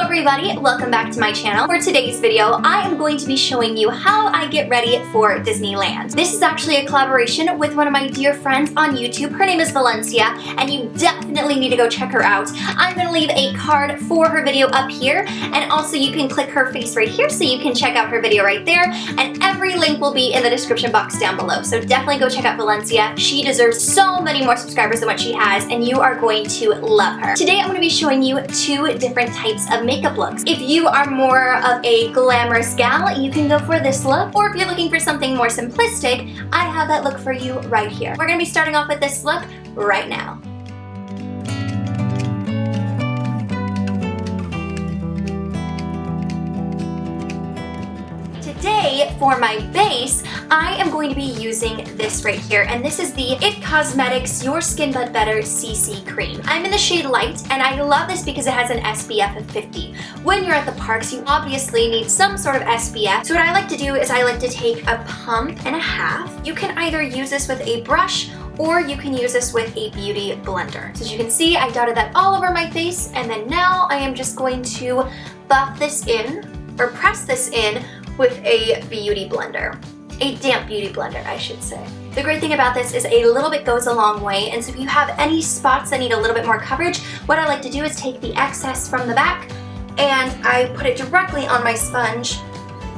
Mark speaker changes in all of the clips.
Speaker 1: everybody, welcome back to my channel. For today's video, I am going to be showing you how I get ready for Disneyland. This is actually a collaboration with one of my dear friends on YouTube. Her name is Valencia, and you definitely need to go check her out. I'm going to leave a card for her video up here, and also you can click her face right here so you can check out her video right there, and every link will be in the description box down below. So definitely go check out Valencia. She deserves so many more subscribers than what she has, and you are going to love her. Today I'm going to be showing you two different types of makeup looks. If you are more of a glamorous gal, you can go for this look, or if you're looking for something more simplistic, I have that look for you right here. We're going to be starting off with this look right now. Today, for my base, I am going to be using this right here, and this is the IT Cosmetics Your Skin But Better CC Cream. I'm in the shade Light, and I love this because it has an SPF of 50. When you're at the parks, you obviously need some sort of SPF, so what I like to do is I like to take a pump and a half. You can either use this with a brush, or you can use this with a beauty blender. So as you can see, I dotted that all over my face, and then now I am just going to buff this in, or press this in, with a beauty blender. A damp beauty blender, I should say. The great thing about this is a little bit goes a long way, and so if you have any spots that need a little bit more coverage, what I like to do is take the excess from the back and I put it directly on my sponge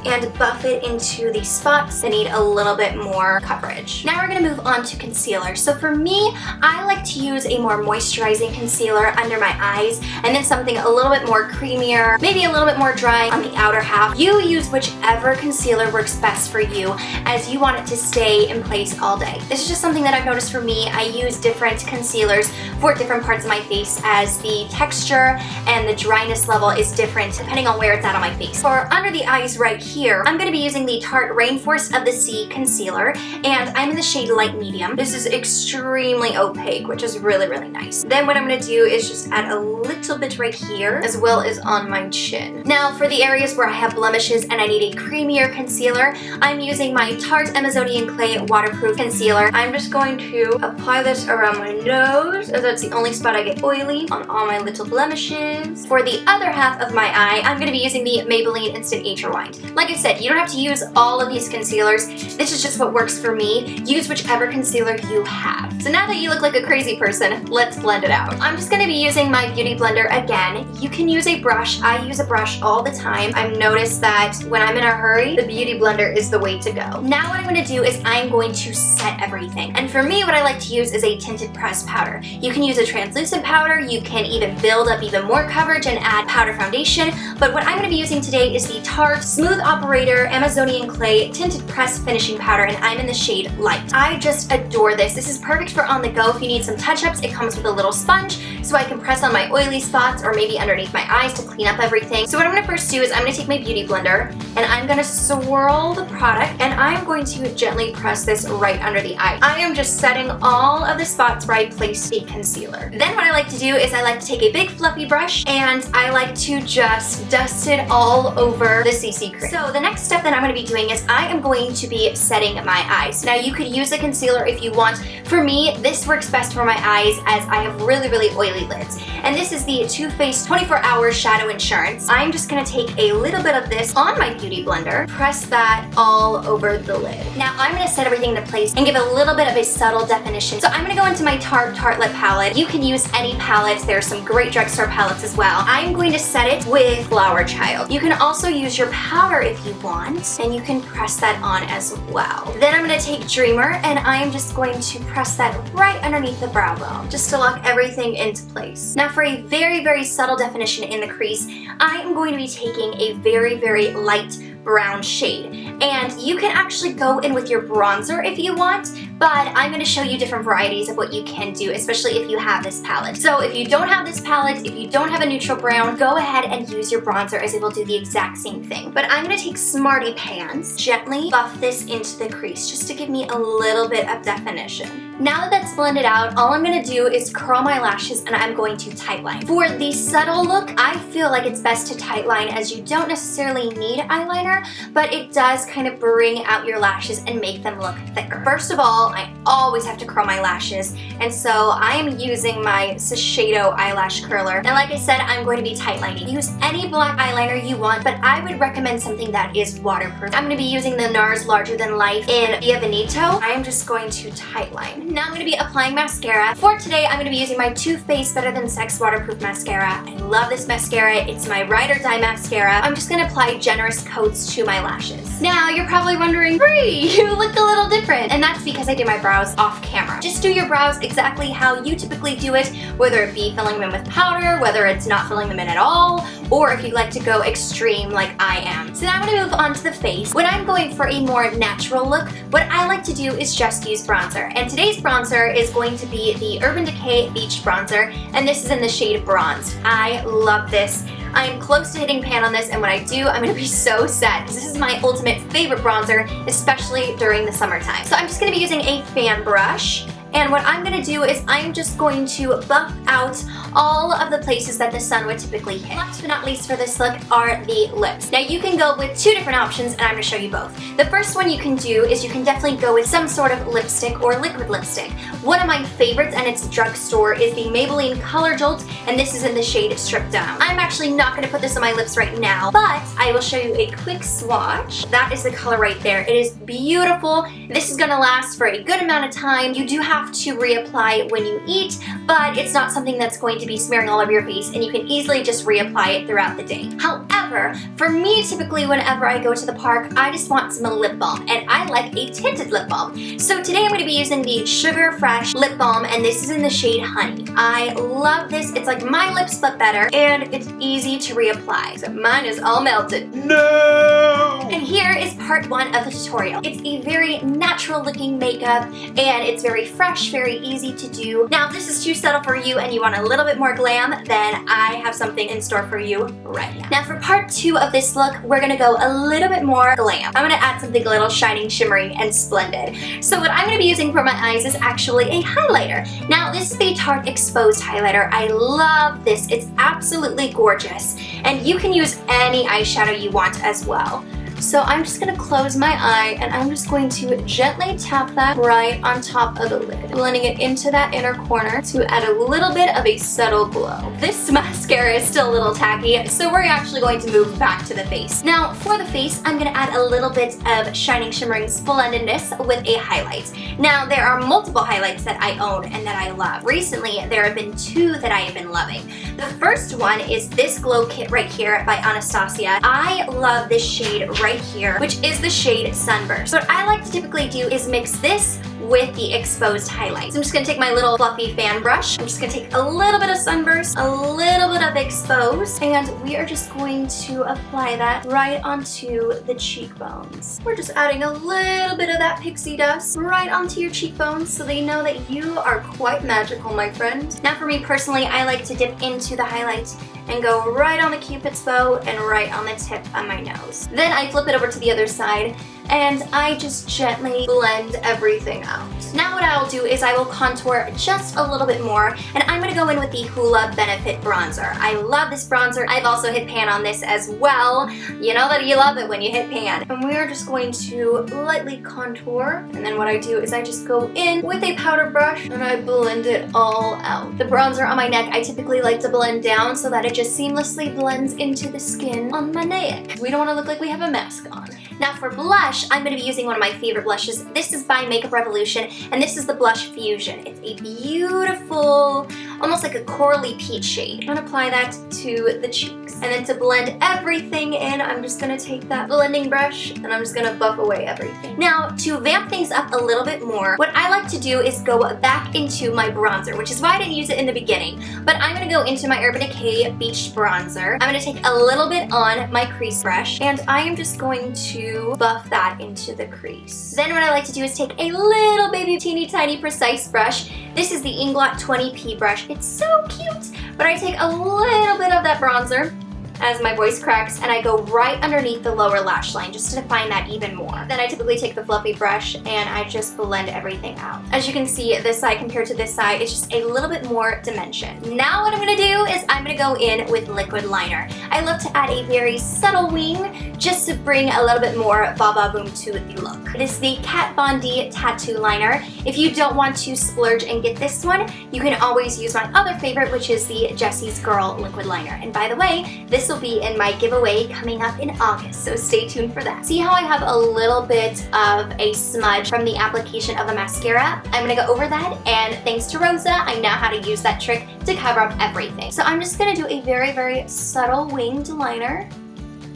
Speaker 1: and buff it into the spots that need a little bit more coverage. Now we're going to move on to concealer. So for me, I like to use a more moisturizing concealer under my eyes, and then something a little bit more creamier, maybe a little bit more dry on the outer half. You use whichever concealer works best for you, as you want it to stay in place all day. This is just something that I've noticed for me. I use different concealers for different parts of my face, as the texture and the dryness level is different depending on where it's at on my face. For under the eyes right here, I'm going to be using the Tarte Rainforest of the Sea concealer, and I'm in the shade Light Medium. This is extremely opaque, which is really, really nice. Then what I'm going to do is just add a little bit right here, as well as on my chin. Now for the areas where I have blemishes and I need a creamier concealer, I'm using my Tarte Amazonian Clay Waterproof Concealer. I'm just going to apply this around my nose, as that's the only spot I get oily, on all my little blemishes. For the other half of my eye, I'm going to be using the Maybelline Instant Age Rewind. Like I said, you don't have to use all of these concealers. This is just what works for me. Use whichever concealer you have. So now that you look like a crazy person, let's blend it out. I'm just going to be using my beauty blender again. You can use a brush. I use a brush all the time. I've noticed that when I'm in a hurry, the beauty blender is the way to go. Now what I'm going to do is I'm going to set everything. And for me, what I like to use is a tinted pressed powder. You can use a translucent powder. You can even build up even more coverage and add powder foundation. But what I'm going to be using today is the Tarte Smooth Operator Amazonian Clay Tinted Press Finishing Powder, and I'm in the shade Light. I just adore this. This is perfect for on the go if you need some touch-ups. It comes with a little sponge, so I can press on my oily spots or maybe underneath my eyes to clean up everything. So what I'm going to first do is I'm going to take my beauty blender and I'm going to swirl the product, and I'm going to gently press this right under the eye. I am just setting all of the spots where I place the concealer. Then what I like to do is I like to take a big fluffy brush and I like to just dust it all over the CC cream. So the next step that I'm going to be doing is I am going to be setting my eyes. Now you could use a concealer if you want. For me, this works best for my eyes as I have really, really oily lids. And this is the Too Faced 24-Hour Shadow Insurance. I'm just going to take a little bit of this on my beauty blender, press that all over the lid. Now I'm going to set everything into place and give a little bit of a subtle definition. So I'm going to go into my Tarte Tartelette palette. You can use any palette. There are some great drugstore palettes as well. I'm going to set it with Flower Child. You can also use your powder if you want, and you can press that on as well. Then I'm going to take Dreamer, and I'm just going to press that right underneath the brow bone, just to lock everything into place. Now for a very, very subtle definition in the crease, I am going to be taking a very, very light brown shade, and you can actually go in with your bronzer if you want, but I'm going to show you different varieties of what you can do, especially if you have this palette. So if you don't have this palette, if you don't have a neutral brown, go ahead and use your bronzer, as it will do the exact same thing. But I'm going to take Smarty Pants, gently buff this into the crease just to give me a little bit of definition. Now that that's blended out, all I'm going to do is curl my lashes and I'm going to tightline. For the subtle look, I feel like it's best to tightline as you don't necessarily need eyeliner, but it does kind of bring out your lashes and make them look thicker. First of all, I always have to curl my lashes, and so I am using my Shiseido eyelash curler. And like I said, I'm going to be tightlining. Use any black eyeliner you want, but I would recommend something that is waterproof. I'm going to be using the Nars Larger Than Life in Via Veneto. I am just going to tightline. Now I'm going to be applying mascara. For today, I'm going to be using my Too Faced Better Than Sex Waterproof Mascara. I love this mascara. It's my Ride or Die mascara. I'm just going to apply generous coats to my lashes. Now, you're probably wondering, Brie, you look a little different. And that's because I did my brows off camera. Just do your brows exactly how you typically do it, whether it be filling them in with powder, whether it's not filling them in at all, or if you like to go extreme like I am. So now I'm going to move on to the face. When I'm going for a more natural look, what I like to do is just use bronzer. And today's bronzer is going to be the Urban Decay Beach Bronzer, and this is in the shade Bronze. I love this. I'm close to hitting pan on this, and when I do, I'm going to be so sad because this is my ultimate favorite bronzer, especially during the summertime. So I'm just going to be using a fan brush. And what I'm going to do is I'm just going to buff out all of the places that the sun would typically hit. Last but not least for this look are the lips. Now you can go with two different options, and I'm going to show you both. The first one you can do is you can definitely go with some sort of lipstick or liquid lipstick. One of my favorites, and it's drugstore, is the Maybelline Color Jolt, and this is in the shade Strip Down. I'm actually not going to put this on my lips right now, but I will show you a quick swatch. That is the color right there. It is beautiful. This is going to last for a good amount of time. You do have to reapply when you eat, but it's not something that's going to be smearing all over your face, and you can easily just reapply it throughout the day. However, for me, typically whenever I go to the park, I just want some lip balm, and I like a tinted lip balm. So today I'm going to be using the Sugar Fresh Lip Balm, and this is in the shade Honey. I love this. It's like my lips but better, and it's easy to reapply. So mine is all melted.
Speaker 2: No!
Speaker 1: And here is part one of the tutorial. It's a very natural looking makeup, and it's very fresh, very easy to do. Now, if this is too subtle for you and you want a little bit more glam, then I have something in store for you right now. Now, for part two of this look, we're gonna go a little bit more glam. I'm gonna add something a little shining, shimmery, and splendid. So what I'm gonna be using for my eyes is actually a highlighter. Now, this is the Tarte Exposed Highlighter. I love this. It's absolutely gorgeous. And you can use any eyeshadow you want as well. So I'm just going to close my eye, and I'm just going to gently tap that right on top of the lid, blending it into that inner corner to add a little bit of a subtle glow. This mascara is still a little tacky, so we're actually going to move back to the face. Now, for the face, I'm going to add a little bit of shining, shimmering splendidness with a highlight. Now, there are multiple highlights that I own and that I love. Recently, there have been two that I have been loving. The first one is this glow kit right here by Anastasia. I love this shade right here, which is the shade Sunburst. What I like to typically do is mix this with the exposed highlights. I'm just going to take my little fluffy fan brush. I'm just going to take a little bit of Sunburst, a little bit of exposed, and we are just going to apply that right onto the cheekbones. We're just adding a little bit of that pixie dust right onto your cheekbones so they know that you are quite magical, my friend. Now for me personally, I like to dip into the highlights and go right on the Cupid's bow and right on the tip of my nose. Then I flip it over to the other side and I just gently blend everything out. Now what I'll do is I will contour just a little bit more, and I'm going to go in with the Hoola Benefit Bronzer. I love this bronzer. I've also hit pan on this as well. You know that you love it when you hit pan. And we are just going to lightly contour, and then what I do is I just go in with a powder brush and I blend it all out. The bronzer on my neck, I typically like to blend down so that it just seamlessly blends into the skin on my neck. We don't want to look like we have a mask on. Now for blush, I'm going to be using one of my favorite blushes. This is by Makeup Revolution, and this is the Blush Fusion. It's a beautiful, almost like a corally peach shade. I'm going to apply that to the cheeks. And then to blend everything in, I'm just going to take that blending brush and I'm just going to buff away everything. Now, to vamp things up a little bit more, what I like to do is go back into my bronzer, which is why I didn't use it in the beginning. But I'm going to go into my Urban Decay Beach Bronzer. I'm going to take a little bit on my crease brush, and I am just going to buff that into the crease. Then what I like to do is take a little baby teeny tiny precise brush. This is the Inglot 20P brush. It's so cute, but I take a little bit of that bronzer as my voice cracks, and I go right underneath the lower lash line just to define that even more. Then I typically take the fluffy brush and I just blend everything out. As you can see, this side compared to this side, it's just a little bit more dimension. Now what I'm going to do is I'm going to go in with liquid liner. I love to add a very subtle wing just to bring a little bit more va-va-voom to the look. It is the Kat Von D Tattoo Liner. If you don't want to splurge and get this one, you can always use my other favorite, which is the Jessie's Girl Liquid Liner. And by the way, this will be in my giveaway coming up in August, so stay tuned for that. See how I have a little bit of a smudge from the application of the mascara? I'm gonna go over that, and thanks to Rosa, I know how to use that trick to cover up everything. So I'm just gonna do a very, very subtle winged liner.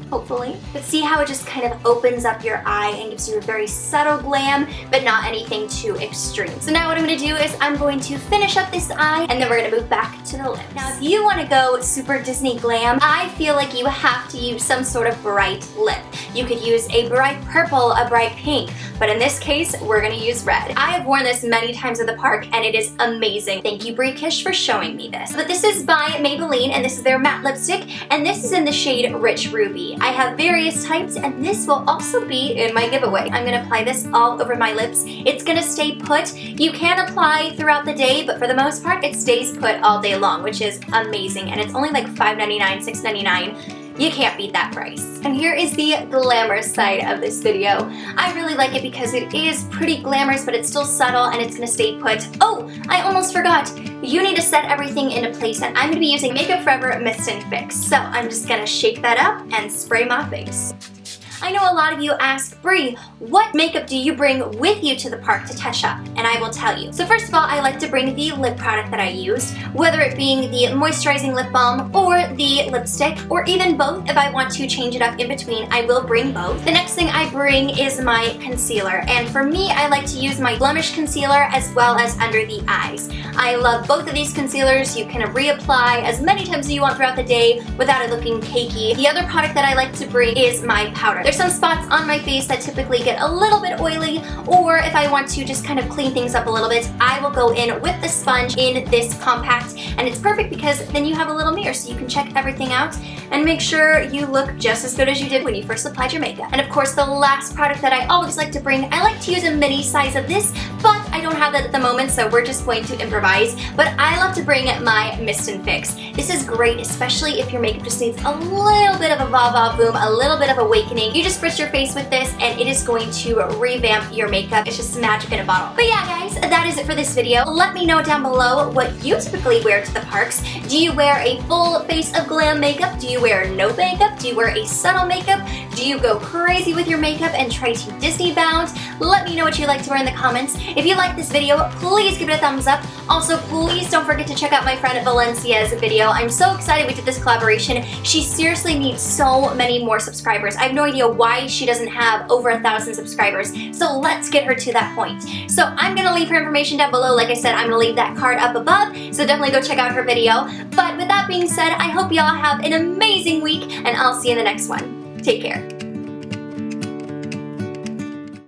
Speaker 1: Hopefully. But see how it just kind of opens up your eye and gives you a very subtle glam, but not anything too extreme. So now what I'm going to do is I'm going to finish up this eye, and then we're going to move back to the lips. Now if you want to go super Disney glam, I feel like you have to use some sort of bright lip. You could use a bright purple, a bright pink, but in this case, we're going to use red. I have worn this many times at the park, and it is amazing. Thank you, Brie Kish, for showing me this. But this is by Maybelline, and this is their matte lipstick, and this is in the shade Rich Ruby. I have various types, and this will also be in my giveaway. I'm going to apply this all over my lips. It's going to stay put. You can apply throughout the day, but for the most part, it stays put all day long, which is amazing, and it's only like $5.99, $6.99. You can't beat that price. And here is the glamorous side of this video. I really like it because it is pretty glamorous, but it's still subtle and it's gonna stay put. Oh, I almost forgot. You need to set everything into place, and I'm gonna be using Makeup Forever Mist and Fix. So I'm just gonna shake that up and spray my face. I know a lot of you ask, Brie, what makeup do you bring with you to the park to touch up? And I will tell you. So first of all, I like to bring the lip product that I used, whether it being the moisturizing lip balm or the lipstick, or even both. If I want to change it up in between, I will bring both. The next thing I bring is my concealer, and for me, I like to use my Blemish concealer as well as under the eyes. I love both of these concealers. You can reapply as many times as you want throughout the day without it looking cakey. The other product that I like to bring is my powder. There's some spots on my face that typically get a little bit oily, or if I want to just kind of clean things up a little bit, I will go in with the sponge in this compact, and it's perfect because then you have a little mirror so you can check everything out and make sure you look just as good as you did when you first applied your makeup. And of course, the last product that I always like to bring, I like to use a mini size of this, but I don't have that at the moment, so we're just going to improvise. But I love to bring my Mist and Fix. This is great, especially if your makeup just needs a little bit of a va-va-voom, a little bit of awakening. You just spritz your face with this, and it is going to revamp your makeup. It's just magic in a bottle. But yeah, guys, that is it for this video. Let me know down below what you typically wear to the parks. Do you wear a full face of glam makeup? Do you wear no makeup? Do you wear a subtle makeup? Do you go crazy with your makeup and try to Disney bound? Let me know what you like to wear in the comments. If you like this video, please give it a thumbs up. Also, please don't forget to check out my friend Valencia's video. I'm so excited we did this collaboration. She seriously needs so many more subscribers. I have no idea why she doesn't have over 1,000 subscribers. So let's get her to that point. So I'm gonna leave her information down below. Like I said, I'm gonna leave that card up above. So definitely go check out her video. But with that being said, I hope y'all have an amazing week, and I'll see you in the next one. Take care.